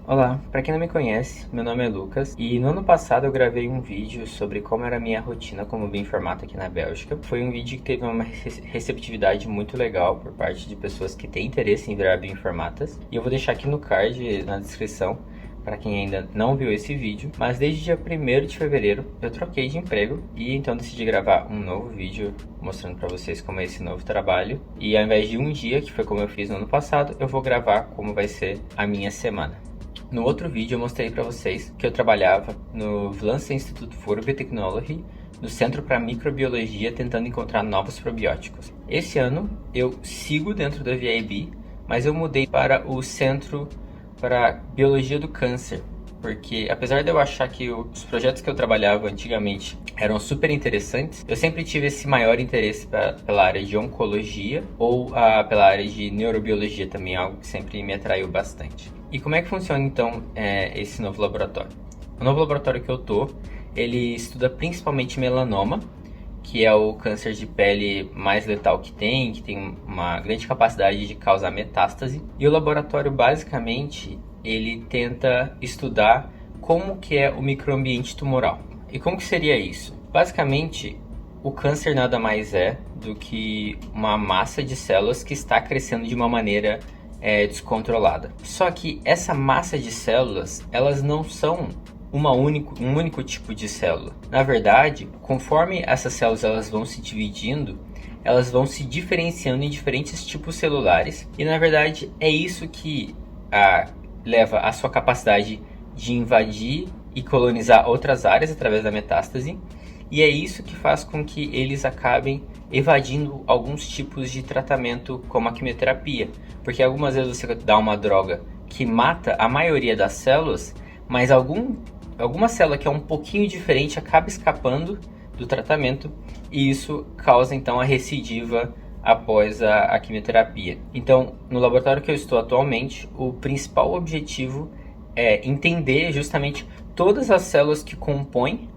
Olá, para quem não me conhece, meu nome é Lucas e no ano passado eu gravei um vídeo sobre como era a minha rotina como bioinformata aqui na Bélgica. Foi um vídeo que teve uma receptividade muito legal por parte de pessoas que têm interesse em virar bioinformatas e eu vou deixar aqui no card, na descrição, para quem ainda não viu esse vídeo. Mas desde dia 1º de fevereiro eu troquei de emprego e então decidi gravar um novo vídeo mostrando para vocês como é esse novo trabalho. E ao invés de um dia, que foi como eu fiz no ano passado, eu vou gravar como vai ser a minha semana. No outro vídeo eu mostrei para vocês que eu trabalhava no Vlaamse Instituut voor Biotechnologie, no Centro para Microbiologia, tentando encontrar novos probióticos. Esse ano eu sigo dentro da VIB, mas eu mudei para o Centro para Biologia do Câncer, porque apesar de eu achar que os projetos que eu trabalhava antigamente eram super interessantes, eu sempre tive esse maior interesse pela área de oncologia ou pela área de neurobiologia também, algo que sempre me atraiu bastante. E como é que funciona então esse novo laboratório? O novo laboratório que eu tô, ele estuda principalmente melanoma, que é o câncer de pele mais letal que tem uma grande capacidade de causar metástase. E o laboratório basicamente ele tenta estudar como que é o microambiente tumoral. E como que seria isso? Basicamente, o câncer nada mais é do que uma massa de células que está crescendo de uma maneira descontrolada. Só que essa massa de células, elas não são um único tipo de célula. Na verdade, conforme essas células elas vão se dividindo, elas vão se diferenciando em diferentes tipos celulares. E na verdade é isso que leva à sua capacidade de invadir e colonizar outras áreas através da metástase. E é isso que faz com que eles acabem evadindo alguns tipos de tratamento, como a quimioterapia. Porque algumas vezes você dá uma droga que mata a maioria das células, mas alguma célula que é um pouquinho diferente acaba escapando do tratamento, e isso causa então a recidiva após a quimioterapia. Então, no laboratório que eu estou atualmente, o principal objetivo é entender justamente todas as células que compõem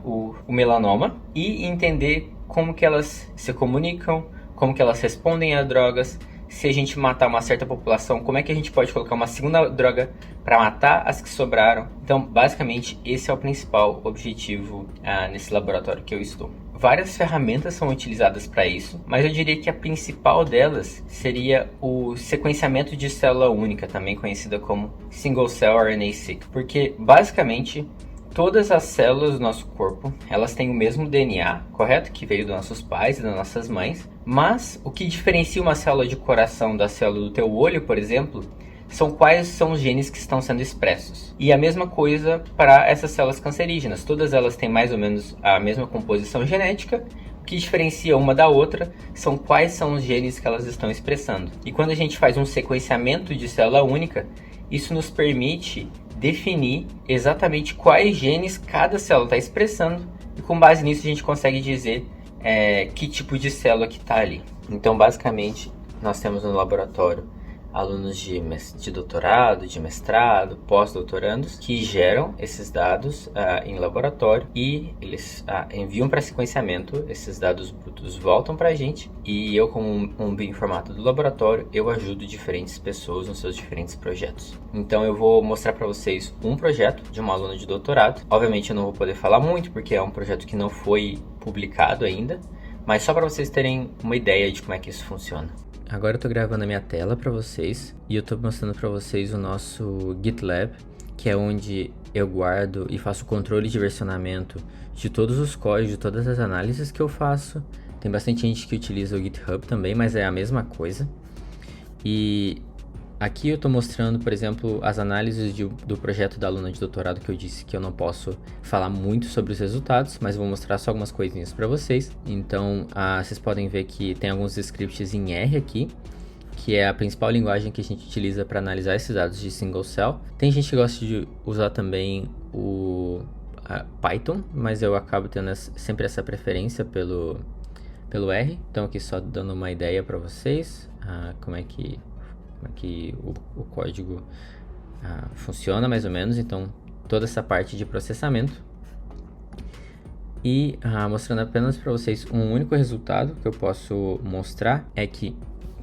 o melanoma e entender como que elas se comunicam, como que elas respondem a drogas. Se a gente matar uma certa população, como é que a gente pode colocar uma segunda droga para matar as que sobraram? Então, basicamente, esse é o principal objetivo nesse laboratório que eu estou. Várias ferramentas são utilizadas para isso, mas eu diria que a principal delas seria o sequenciamento de célula única, também conhecida como Single Cell RNA-seq, porque basicamente todas as células do nosso corpo, elas têm o mesmo DNA, correto? Que veio dos nossos pais e das nossas mães, mas o que diferencia uma célula de coração da célula do teu olho, por exemplo, são quais são os genes que estão sendo expressos. E a mesma coisa para essas células cancerígenas. Todas elas têm mais ou menos a mesma composição genética. O que diferencia uma da outra são quais são os genes que elas estão expressando. E quando a gente faz um sequenciamento de célula única, isso nos permite definir exatamente quais genes cada célula está expressando. E com base nisso a gente consegue dizer que tipo de célula que está ali. Então, basicamente, nós temos no laboratório alunos de doutorado, de mestrado, pós-doutorandos, que geram esses dados em laboratório e eles enviam para sequenciamento. Esses dados brutos voltam para a gente e eu, como um bioinformata do laboratório, eu ajudo diferentes pessoas nos seus diferentes projetos. Então eu vou mostrar para vocês um projeto de uma aluna de doutorado. Obviamente eu não vou poder falar muito porque é um projeto que não foi publicado ainda, mas só para vocês terem uma ideia de como é que isso funciona. Agora eu tô gravando a minha tela para vocês e eu tô mostrando para vocês o nosso GitLab, que é onde eu guardo e faço o controle de versionamento de todos os códigos, de todas as análises que eu faço. Tem bastante gente que utiliza o GitHub também, mas é a mesma coisa. E aqui eu tô mostrando, por exemplo, as análises do projeto da aluna de doutorado, que eu disse que eu não posso falar muito sobre os resultados, mas vou mostrar só algumas coisinhas para vocês. Então, vocês podem ver que tem alguns scripts em R aqui, que é a principal linguagem que a gente utiliza para analisar esses dados de single cell. Tem gente que gosta de usar também o Python, mas eu acabo tendo sempre essa preferência pelo R. Então, aqui só dando uma ideia para vocês, como é que o código funciona mais ou menos. Então, toda essa parte de processamento e mostrando apenas para vocês um único resultado que eu posso mostrar é que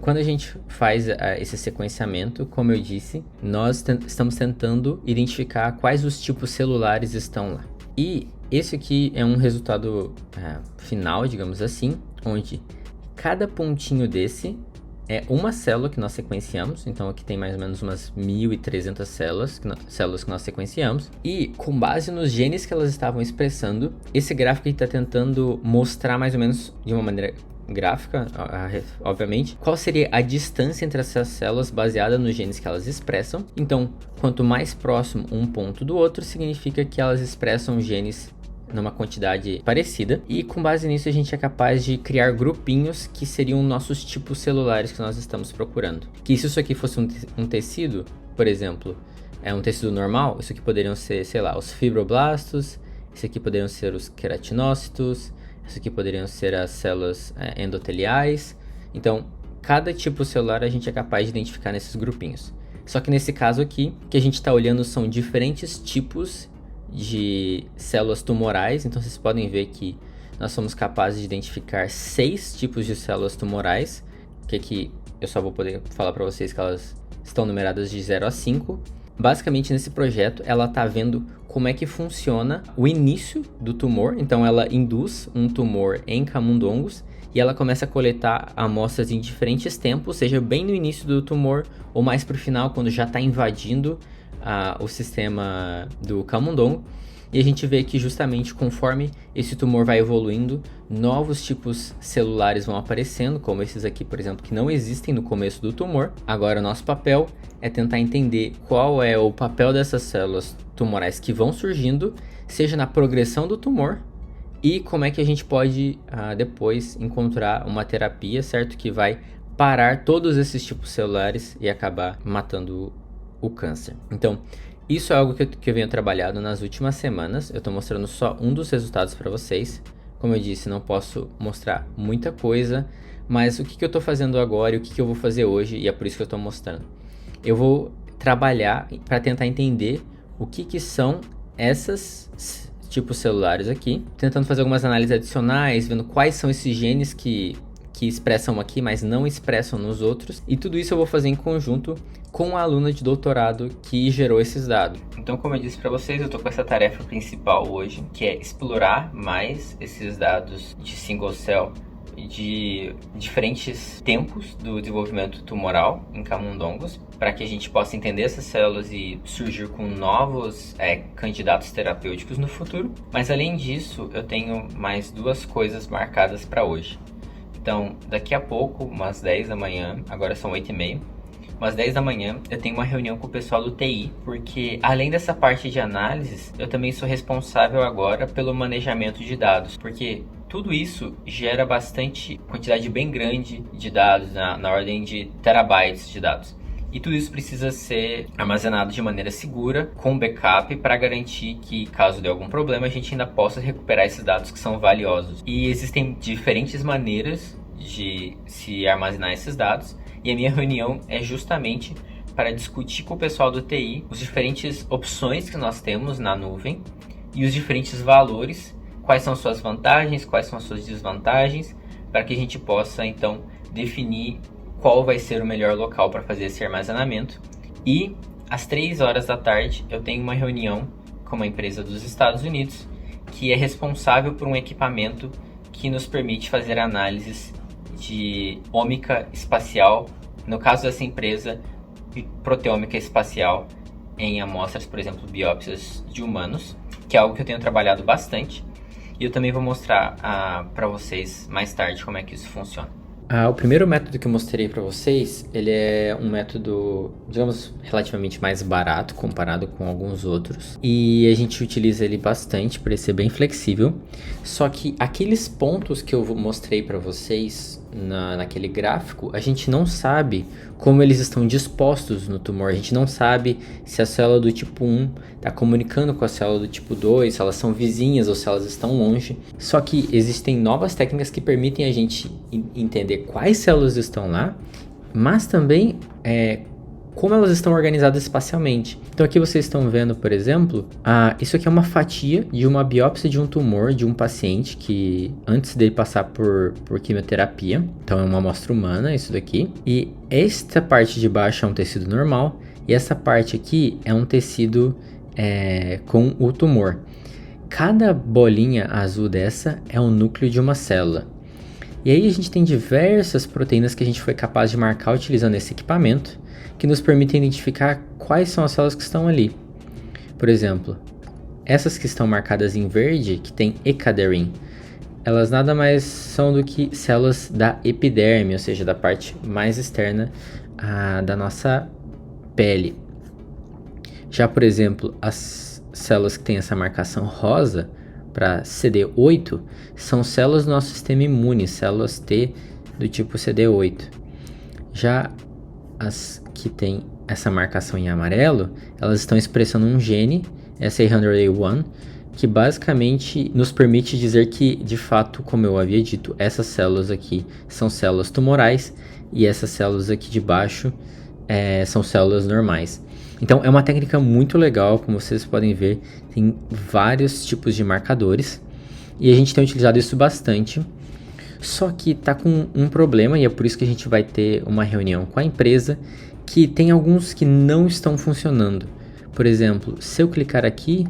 quando a gente faz esse sequenciamento, como eu disse, nós estamos tentando identificar quais os tipos celulares estão lá. E esse aqui é um resultado final, digamos assim, onde cada pontinho desse é uma célula que nós sequenciamos. Então aqui tem mais ou menos umas 1.300 células que nós sequenciamos. E com base nos genes que elas estavam expressando, esse gráfico está tentando mostrar mais ou menos de uma maneira gráfica, obviamente, qual seria a distância entre essas células baseada nos genes que elas expressam. Então, quanto mais próximo um ponto do outro, significa que elas expressam genes numa quantidade parecida, e com base nisso a gente é capaz de criar grupinhos que seriam nossos tipos celulares que nós estamos procurando. Que se isso aqui fosse um tecido, por exemplo, um tecido normal, isso aqui poderiam ser, sei lá, os fibroblastos, isso aqui poderiam ser os queratinócitos, isso aqui poderiam ser as células endoteliais. Então, cada tipo celular a gente é capaz de identificar nesses grupinhos. Só que nesse caso aqui, o que a gente está olhando são diferentes tipos de células tumorais. Então vocês podem ver que nós somos capazes de identificar 6 tipos de células tumorais, que aqui eu só vou poder falar para vocês que elas estão numeradas de 0 a 5. Basicamente nesse projeto ela está vendo como é que funciona o início do tumor. Então ela induz um tumor em camundongos e ela começa a coletar amostras em diferentes tempos, seja bem no início do tumor ou mais para o final, quando já está invadindo o sistema do camundongo. E a gente vê que justamente conforme esse tumor vai evoluindo, novos tipos celulares vão aparecendo, como esses aqui, por exemplo, que não existem no começo do tumor. Agora o nosso papel é tentar entender qual é o papel dessas células tumorais que vão surgindo, seja na progressão do tumor, e como é que a gente pode depois encontrar uma terapia, certo? Que vai parar todos esses tipos celulares e acabar matando o câncer. Então, isso é algo que eu venho trabalhando nas últimas semanas. Eu estou mostrando só um dos resultados para vocês. Como eu disse, não posso mostrar muita coisa, mas o que eu estou fazendo agora e o que eu vou fazer hoje, e é por isso que eu estou mostrando. Eu vou trabalhar para tentar entender o que são esses tipos celulares aqui, tentando fazer algumas análises adicionais, vendo quais são esses genes que expressam aqui, mas não expressam nos outros. E tudo isso eu vou fazer em conjunto com a aluna de doutorado que gerou esses dados. Então, como eu disse para vocês, eu tô com essa tarefa principal hoje, que é explorar mais esses dados de single cell de diferentes tempos do desenvolvimento tumoral em camundongos, para que a gente possa entender essas células e surgir com novos candidatos terapêuticos no futuro. Mas além disso, eu tenho mais 2 coisas marcadas para hoje. Então, daqui a pouco, umas 10 da manhã, agora são 8h30, umas 10 da manhã, eu tenho uma reunião com o pessoal do TI, porque além dessa parte de análises, eu também sou responsável agora pelo manejamento de dados, porque tudo isso gera bastante quantidade bem grande de dados, na ordem de terabytes de dados. E tudo isso precisa ser armazenado de maneira segura, com backup, para garantir que, caso dê algum problema, a gente ainda possa recuperar esses dados que são valiosos. E existem diferentes maneiras de se armazenar esses dados, e a minha reunião é justamente para discutir com o pessoal do TI as diferentes opções que nós temos na nuvem e os diferentes valores, quais são suas vantagens, quais são as suas desvantagens, para que a gente possa, então, definir qual vai ser o melhor local para fazer esse armazenamento. E às 3 horas da tarde eu tenho uma reunião com uma empresa dos Estados Unidos que é responsável por um equipamento que nos permite fazer análises de ômica espacial, no caso dessa empresa, proteômica espacial em amostras, por exemplo, biópsias de humanos, que é algo que eu tenho trabalhado bastante, e eu também vou mostrar para vocês mais tarde como é que isso funciona. O primeiro método que eu mostrei para vocês, ele é um método, digamos, relativamente mais barato comparado com alguns outros. E a gente utiliza ele bastante para ele ser bem flexível. Só que aqueles pontos que eu mostrei para vocês naquele gráfico, a gente não sabe como eles estão dispostos no tumor. A gente não sabe se a célula do tipo 1 está comunicando com a célula do tipo 2, se elas são vizinhas ou se elas estão longe. Só que existem novas técnicas que permitem a gente entender quais células estão lá, mas também como elas estão organizadas espacialmente. Então aqui vocês estão vendo, por exemplo, isso aqui é uma fatia de uma biópsia de um tumor de um paciente que antes dele passar por quimioterapia. Então é uma amostra humana isso daqui. E esta parte de baixo é um tecido normal e essa parte aqui é um tecido com o tumor. Cada bolinha azul dessa é o núcleo de uma célula. E aí a gente tem diversas proteínas que a gente foi capaz de marcar utilizando esse equipamento, que nos permitem identificar quais são as células que estão ali. Por exemplo, essas que estão marcadas em verde, que tem E-cadherin, elas nada mais são do que células da epiderme, ou seja, da parte mais externa da nossa pele. Já, por exemplo, as células que têm essa marcação rosa, para CD8, são células do nosso sistema imune, células T do tipo CD8. Já as que têm essa marcação em amarelo, elas estão expressando um gene, SA100A1, que basicamente nos permite dizer que, de fato, como eu havia dito, essas células aqui são células tumorais e essas células aqui de baixo são células normais. Então é uma técnica muito legal, como vocês podem ver, tem vários tipos de marcadores e a gente tem utilizado isso bastante. Só que tá com um problema e é por isso que a gente vai ter uma reunião com a empresa, que tem alguns que não estão funcionando. Por exemplo, se eu clicar aqui,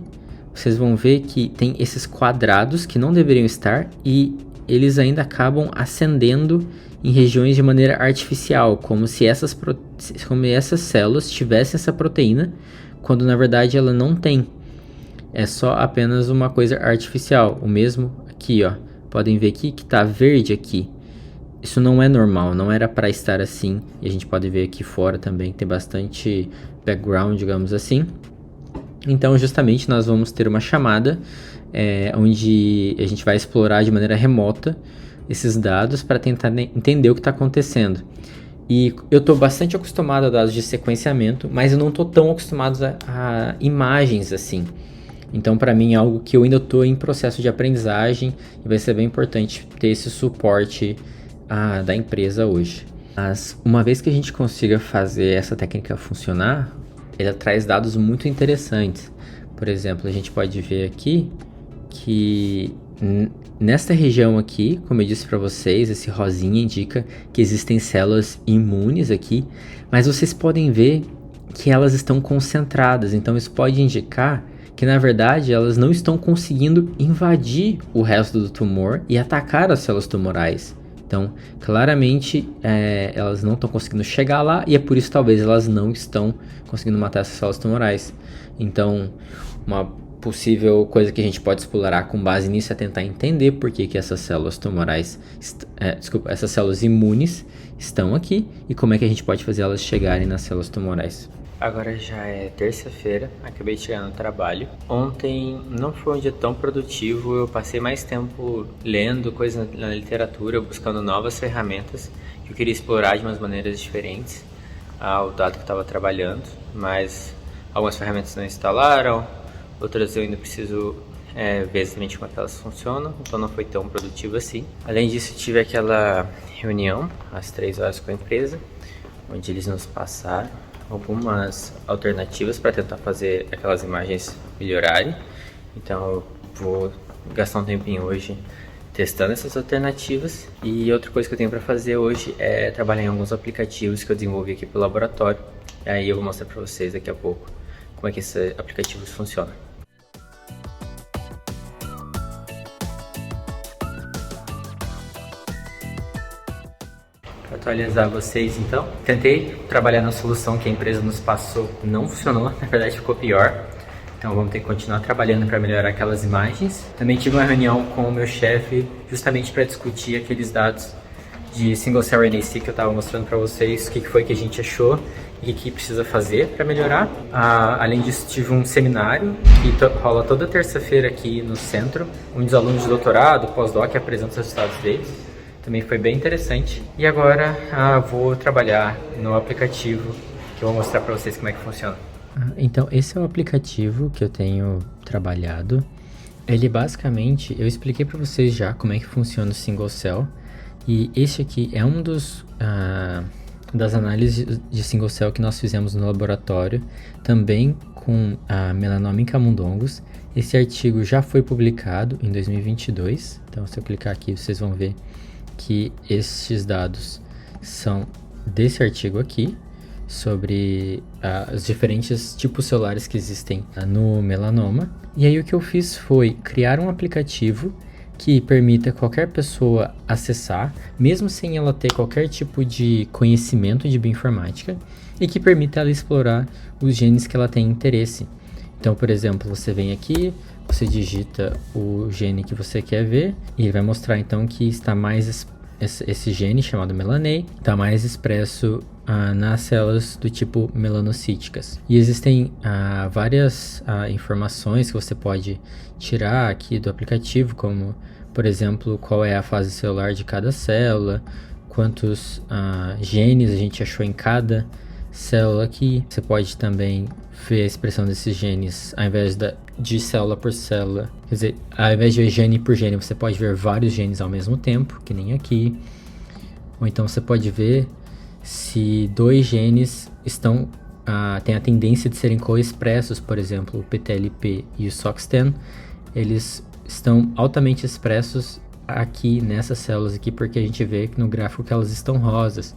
vocês vão ver que tem esses quadrados que não deveriam estar e eles ainda acabam acendendo em regiões de maneira artificial, como se essas células tivessem essa proteína, quando na verdade ela não tem. É só apenas uma coisa artificial. O mesmo aqui, ó. Podem ver aqui que tá verde aqui. Isso não é normal, não era para estar assim. E a gente pode ver aqui fora também que tem bastante background, digamos assim. Então, justamente, nós vamos ter uma chamada onde a gente vai explorar de maneira remota esses dados para tentar entender o que está acontecendo. E eu estou bastante acostumado a dados de sequenciamento, mas eu não estou tão acostumado a imagens assim. Então, para mim, é algo que eu ainda estou em processo de aprendizagem e vai ser bem importante ter esse suporte da empresa hoje. Mas uma vez que a gente consiga fazer essa técnica funcionar, ela traz dados muito interessantes. Por exemplo, a gente pode ver aqui que nesta região aqui, como eu disse para vocês, esse rosinha indica que existem células imunes aqui, mas vocês podem ver que elas estão concentradas, então isso pode indicar que na verdade elas não estão conseguindo invadir o resto do tumor e atacar as células tumorais. Então, claramente, elas não estão conseguindo chegar lá e é por isso talvez elas não estão conseguindo matar essas células tumorais. Então, uma possível coisa que a gente pode explorar com base nisso é tentar entender por que essas células tumorais, essas células imunes estão aqui e como é que a gente pode fazer elas chegarem nas células tumorais. Agora já é terça-feira, acabei de chegar no trabalho. Ontem não foi um dia tão produtivo, eu passei mais tempo lendo coisas na literatura, buscando novas ferramentas que eu queria explorar de umas maneiras diferentes ao dado que eu estava trabalhando, mas algumas ferramentas não instalaram, outras eu ainda preciso ver exatamente como é que elas funcionam, então não foi tão produtivo assim. Além disso, tive aquela reunião às 3 horas com a empresa, onde eles nos passaram algumas alternativas para tentar fazer aquelas imagens melhorarem. Então eu vou gastar um tempinho hoje testando essas alternativas. E outra coisa que eu tenho para fazer hoje é trabalhar em alguns aplicativos que eu desenvolvi aqui pro laboratório. E aí eu vou mostrar para vocês daqui a pouco como é que esses aplicativos funcionam. Atualizar vocês então. Tentei trabalhar na solução que a empresa nos passou, não funcionou, na verdade ficou pior. Então vamos ter que continuar trabalhando para melhorar aquelas imagens. Também tive uma reunião com o meu chefe justamente para discutir aqueles dados de single cell RNA-seq que eu estava mostrando para vocês, o que foi que a gente achou e o que precisa fazer para melhorar. Além disso, tive um seminário que rola toda terça-feira aqui no centro, onde os alunos de doutorado, pós-doc apresentam os resultados deles. Também foi bem interessante. E agora vou trabalhar no aplicativo que eu vou mostrar para vocês como é que funciona. Então esse é o aplicativo que eu tenho trabalhado. Ele basicamente, eu expliquei para vocês já como é que funciona o single cell. E esse aqui é um dos das análises de single cell que nós fizemos no laboratório, também com a melanoma em camundongos. Esse artigo já foi publicado em 2022, então se eu clicar aqui vocês vão ver que estes dados são desse artigo aqui, sobre os diferentes tipos celulares que existem no melanoma. E aí o que eu fiz foi criar um aplicativo que permita qualquer pessoa acessar, mesmo sem ela ter qualquer tipo de conhecimento de bioinformática, e que permita ela explorar os genes que ela tem interesse. Então, por exemplo, você vem aqui, você digita o gene que você quer ver, e ele vai mostrar então que está mais esse gene chamado melanase está mais expresso nas células do tipo melanocíticas. E existem várias informações que você pode tirar aqui do aplicativo, como, por exemplo, qual é a fase celular de cada célula, quantos genes a gente achou em cada célula aqui. Você pode também ver a expressão desses genes ao invés de célula por célula. Quer dizer, ao invés de gene por gene, você pode ver vários genes ao mesmo tempo, que nem aqui. Ou então você pode ver se dois genes têm a tendência de serem co-expressos, por exemplo, o PTLP e o SOX10, eles estão altamente expressos aqui nessas células aqui, porque a gente vê no gráfico que elas estão rosas.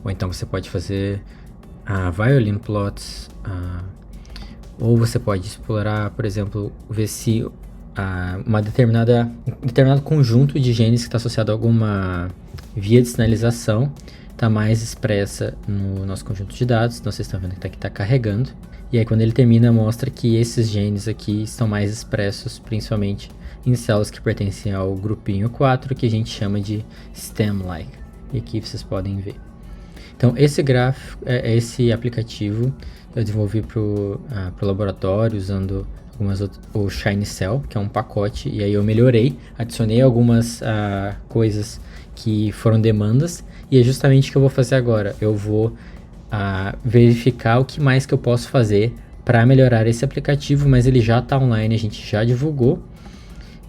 Ou então você pode fazer violin plots, ou você pode explorar, por exemplo, ver se um determinado conjunto de genes que está associado a alguma via de sinalização está mais expressa no nosso conjunto de dados. Então vocês estão vendo que está carregando. E aí quando ele termina, mostra que esses genes aqui estão mais expressos principalmente em células que pertencem ao grupinho 4, que a gente chama de stem-like. E aqui vocês podem ver. Então esse aplicativo eu desenvolvi para o laboratório usando o Shiny Cell, que é um pacote, e aí eu melhorei, adicionei algumas coisas que foram demandas, e é justamente o que eu vou fazer agora. Eu vou verificar o que mais que eu posso fazer para melhorar esse aplicativo, mas ele já está online, a gente já divulgou.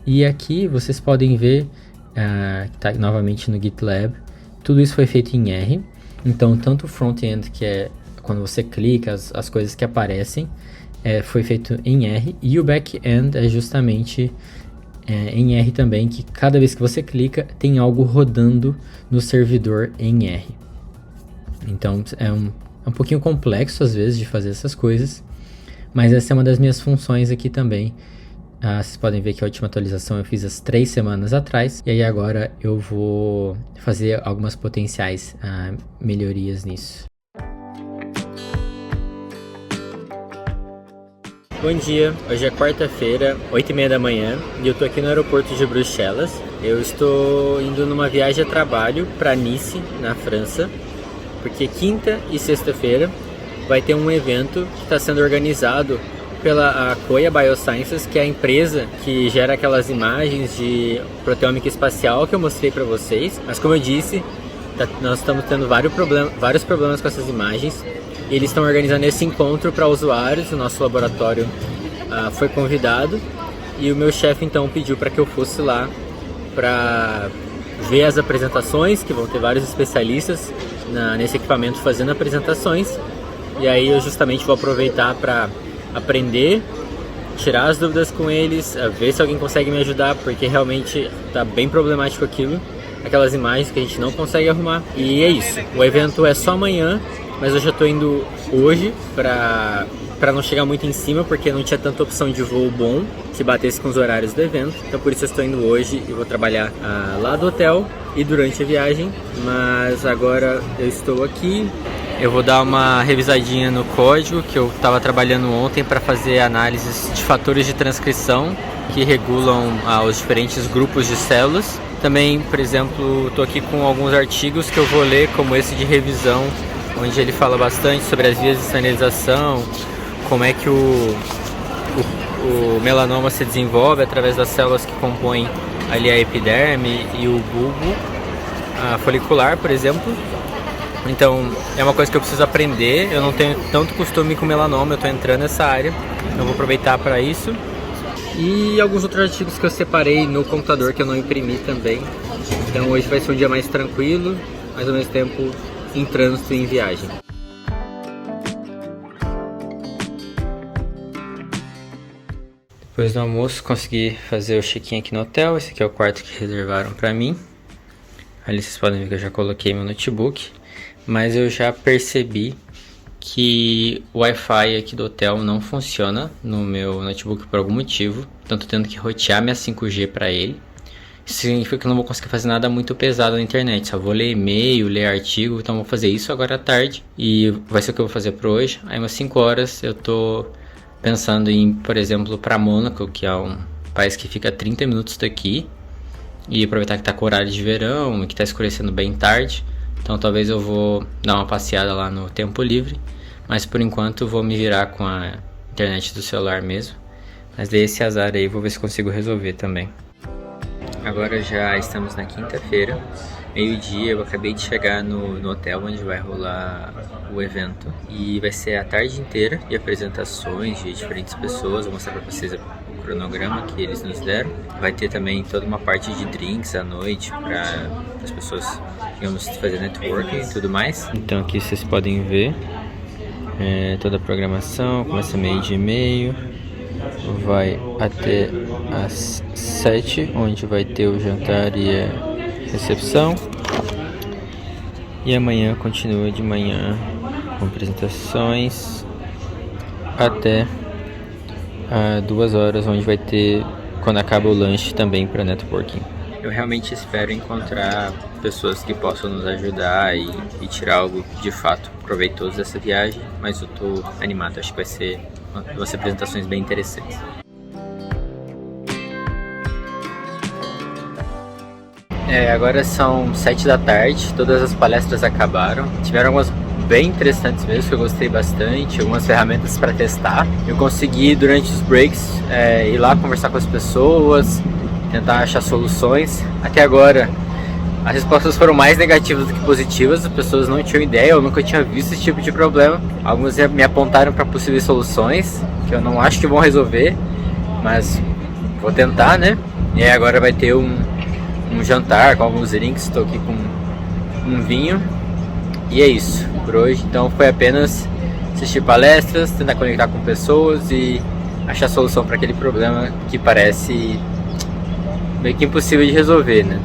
E aqui vocês podem ver, está novamente no GitLab, tudo isso foi feito em R. Então tanto o front-end, que é quando você clica, as coisas que aparecem, foi feito em R, e o back-end é justamente em R também, que cada vez que você clica tem algo rodando no servidor em R. Então é um pouquinho complexo às vezes de fazer essas coisas, mas essa é uma das minhas funções aqui também. Vocês podem ver que a última atualização eu fiz 3 semanas atrás, e aí agora eu vou fazer algumas potenciais melhorias nisso. Bom dia, hoje é quarta-feira, 8h30 da manhã, e eu tô aqui no aeroporto de Bruxelas. Eu estou indo numa viagem a trabalho para Nice, na França, porque quinta e sexta-feira vai ter um evento que está sendo organizado pela Coya Biosciences, que é a empresa que gera aquelas imagens de proteômica espacial que eu mostrei para vocês. Mas como eu disse, nós estamos tendo vários problemas com essas imagens. Eles estão organizando esse encontro para usuários. O nosso laboratório foi convidado e o meu chefe então pediu para que eu fosse lá para ver as apresentações, que vão ter vários especialistas nesse equipamento fazendo apresentações. E aí eu justamente vou aproveitar para aprender, tirar as dúvidas com eles, ver se alguém consegue me ajudar, porque realmente está bem problemático aquelas imagens que a gente não consegue arrumar. E é isso, o evento é só amanhã, mas eu já estou indo hoje para não chegar muito em cima, porque não tinha tanta opção de voo bom que batesse com os horários do evento. Então por isso eu estou indo hoje e vou trabalhar lá do hotel e durante a viagem. Mas agora eu estou aqui. Eu vou dar uma revisadinha no código que eu estava trabalhando ontem para fazer análises de fatores de transcrição que regulam os diferentes grupos de células. Também, por exemplo, estou aqui com alguns artigos que eu vou ler, como esse de revisão, onde ele fala bastante sobre as vias de sinalização, como é que o melanoma se desenvolve através das células que compõem ali a epiderme e o bulbo folicular, por exemplo. Então é uma coisa que eu preciso aprender. Eu não tenho tanto costume com melanoma, eu estou entrando nessa área, então vou aproveitar para isso. E alguns outros artigos que eu separei no computador que eu não imprimi também. Então hoje vai ser um dia mais tranquilo, mas ao mesmo tempo em trânsito em viagem. Depois do almoço consegui fazer o check-in aqui no hotel. Esse aqui é o quarto que reservaram pra mim. Ali vocês podem ver que eu já coloquei meu notebook, mas eu já percebi que o Wi-Fi aqui do hotel não funciona no meu notebook por algum motivo. Então tô tendo que rotear minha 5G para ele. Isso significa que eu não vou conseguir fazer nada muito pesado na internet. Só vou ler e-mail, ler artigo. Então vou fazer isso agora à tarde e vai ser o que eu vou fazer por hoje. Aí umas 5 horas eu tô pensando em ir, por exemplo, para Mônaco, que é um país que fica a 30 minutos daqui. E aproveitar que tá com horário de verão e que tá escurecendo bem tarde. Então talvez eu vou dar uma passeada lá no tempo livre. Mas por enquanto eu vou me virar com a internet do celular mesmo. Mas dei esse azar aí, vou ver se consigo resolver também. Agora já estamos na quinta-feira, meio-dia. Eu acabei de chegar no hotel onde vai rolar o evento. E vai ser a tarde inteira de apresentações de diferentes pessoas. Vou mostrar pra vocês o cronograma que eles nos deram. Vai ter também toda uma parte de drinks à noite para as pessoas, digamos, fazer networking e tudo mais. Então aqui vocês podem ver toda a programação. Começa meio-dia e meio, vai até às 7, onde vai ter o jantar e a recepção. E amanhã continua de manhã com apresentações até 2 horas, onde vai ter, quando acaba o lanche, também para networking. Eu realmente espero encontrar pessoas que possam nos ajudar e tirar algo de fato proveitoso dessa viagem, mas eu tô animado, acho que vai ser duas apresentações bem interessantes. Agora são 7 da tarde, todas as palestras acabaram, tiveram algumas bem interessantes mesmo, que eu gostei bastante, algumas ferramentas para testar. Eu consegui durante os breaks ir lá conversar com as pessoas, tentar achar soluções. Até agora as respostas foram mais negativas do que positivas, as pessoas não tinham ideia, eu nunca tinha visto esse tipo de problema. Alguns me apontaram para possíveis soluções, que eu não acho que vão resolver, mas vou tentar, né? E aí agora vai ter um jantar com alguns drinks, estou aqui com um vinho. E é isso por hoje. Então foi apenas assistir palestras, tentar conectar com pessoas e achar solução para aquele problema que parece meio que impossível de resolver, né?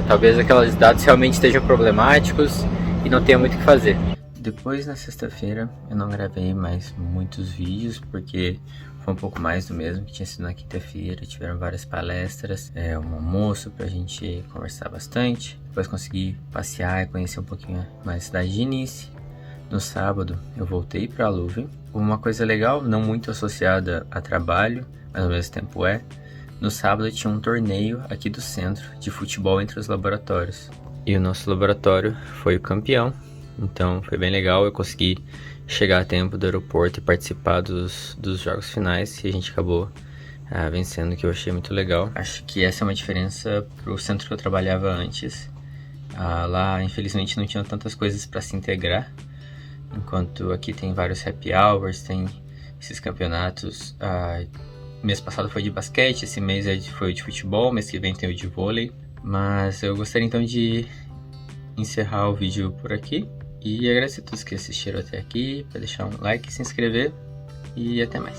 Talvez aqueles dados realmente estejam problemáticos e não tenha muito o que fazer. Depois, na sexta-feira, eu não gravei mais muitos vídeos, porque foi um pouco mais do mesmo que tinha sido na quinta-feira. Tiveram várias palestras, um almoço pra gente conversar bastante. Depois consegui passear e conhecer um pouquinho mais a cidade de Nice. No sábado, eu voltei pra Louvre. Uma coisa legal, não muito associada a trabalho, mas ao mesmo tempo no sábado tinha um torneio aqui do centro de futebol entre os laboratórios. E o nosso laboratório foi o campeão. Então foi bem legal, eu consegui chegar a tempo do aeroporto e participar dos jogos finais, e a gente acabou vencendo, que eu achei muito legal. Acho que essa é uma diferença pro centro que eu trabalhava antes. Lá, infelizmente, não tinha tantas coisas para se integrar, enquanto aqui tem vários happy hours, tem esses campeonatos. Mês passado foi de basquete, esse mês foi de futebol, mês que vem tem o de vôlei. Mas eu gostaria então de encerrar o vídeo por aqui. E agradecer a todos que assistiram até aqui, para deixar um like, se inscrever e até mais.